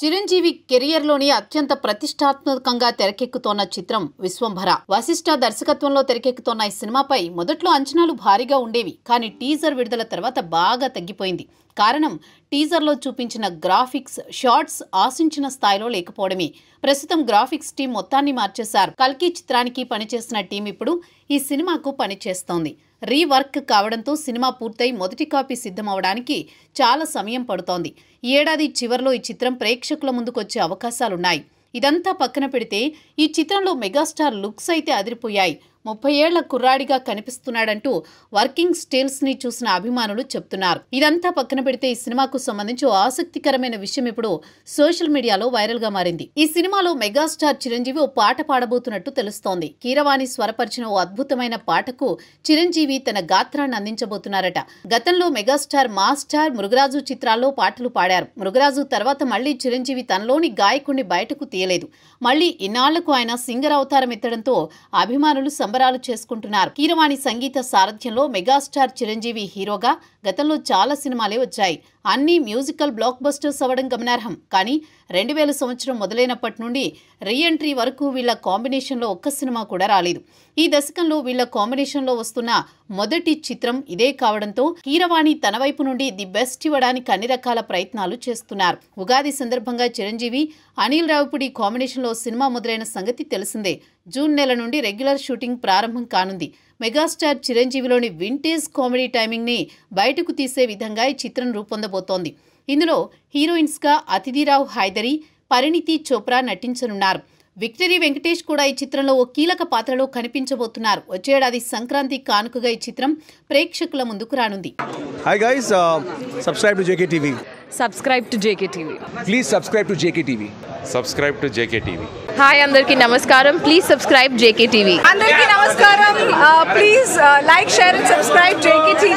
చిరంజీవి కెరియర్లోని అత్యంత ప్రతిష్టాత్మకంగా తెరకెక్కుతోన్న చిత్రం విశ్వంభర. వశిష్ఠ దర్శకత్వంలో తెరకెక్కుతోన్న ఈ సినిమాపై మొదట్లో అంచనాలు భారీగా ఉండేవి. కానీ టీజర్ విడుదల తర్వాత బాగా తగ్గిపోయింది. కారణం టీజర్లో చూపించిన గ్రాఫిక్స్, షార్ట్స్ ఆశించిన స్థాయిలో లేకపోవడమే. ప్రస్తుతం గ్రాఫిక్స్ టీం మొత్తాన్ని మార్చేశారు. కల్కి చిత్రానికి పనిచేసిన టీం ఇప్పుడు ఈ సినిమాకు పనిచేస్తోంది. రీవర్క్ కావడంతో సినిమా పూర్తయి మొదటి కాపీ సిద్ధమవడానికి చాలా సమయం పడుతోంది. ఈ ఏడాది చివరిలో ఈ చిత్రం ప్రేక్షకుల ముందుకొచ్చే అవకాశాలున్నాయి. ఇదంతా పక్కన పెడితే ఈ చిత్రంలో మెగాస్టార్ లుక్స్ అయితే అదిరిపోయాయి. 30 ఏళ్ల కుర్రాడిగా కనిపిస్తున్నాడంటూ వర్కింగ్ స్టిల్స్ ని చూసిన అభిమానులు చెప్తున్నారు. ఇదంతా పక్కన పెడితే ఈ సినిమాకు సంబంధించి ఆసక్తికరమైన విషయం ఇప్పుడు సోషల్ మీడియాలో వైరల్ గా మారింది. ఈ సినిమాలో మెగాస్టార్ చిరంజీవి ఓ పాట పాడబోతున్నట్టు తెలుస్తోంది. కీరవాణి స్వరపరిచిన ఓ అద్భుతమైన పాటకు చిరంజీవి తన గాత్రాన్ని అందించబోతున్నారట. గతంలో మెగాస్టార్ మాస్టర్ మురుగరాజు చిత్రాల్లో పాటలు పాడారు. మురుగరాజు తర్వాత మళ్లీ చిరంజీవి తనలోని గాయకుడిని బయటకు తీయలేదు. మళ్లీ ఇన్నాళ్లకు ఆయన సింగర్ అవతారం ఎత్తడంతో అభిమానులు సంబరాలు చేసుకుంటున్నారు. కీరవాణి సంగీత సారథ్యంలో మెగాస్టార్ చిరంజీవి హీరోగా గతంలో చాలా సినిమాలే వచ్చాయి. అన్ని మ్యూజికల్ బ్లాక్ బస్టర్స్ అవ్వడం గమనార్హం. కానీ 2000 సంవత్సరం మొదలైనప్పటి నుండి రీఎంట్రీ వరకు వీళ్ల కాంబినేషన్లో ఒక్క సినిమా కూడా రాలేదు. ఈ దశకంలో వీళ్ల కాంబినేషన్లో వస్తున్న మొదటి చిత్రం ఇదే కావడంతో కీరవాణి తన వైపు నుండి ది బెస్ట్ ఇవ్వడానికి అన్ని రకాల ప్రయత్నాలు చేస్తున్నారు. ఉగాది సందర్భంగా చిరంజీవి, అనిల్ రావిపూడి కాంబినేషన్లో సినిమా మొదలైన సంగతి తెలిసిందే. జూన్ నెల నుండి రెగ్యులర్ షూటింగ్ ప్రారంభం కానుంది. మెగాస్టార్ చిరంజీవిలోని వింటేజ్ కామెడీ టైమింగ్ ని బయటకు తీసే విధంగా ఈ చిత్రం రూపొందబోతోంది. ఇందులో హీరోయిన్స్ గా అతిథిరావు హైదరి, పరిణితి చోప్రా నటించనున్నారు. విక్టరీ వెంకటేష్ కూడా ఈ చిత్రంలో ఓ కీలక పాత్రలో కనిపించబోతున్నారు. వచ్చేడాది సంక్రాంతి కానుకగా ఈ చిత్రం ప్రేక్షకుల ముందుకు రానుంది. Hi guys, subscribe to JKTV. Subscribe to JKTV. Please subscribe to JKTV. Subscribe to JKTV. Hi, Andarki Namaskaram. Please subscribe JKTV. Andarki Namaskaram. Please like, share and subscribe JKTV.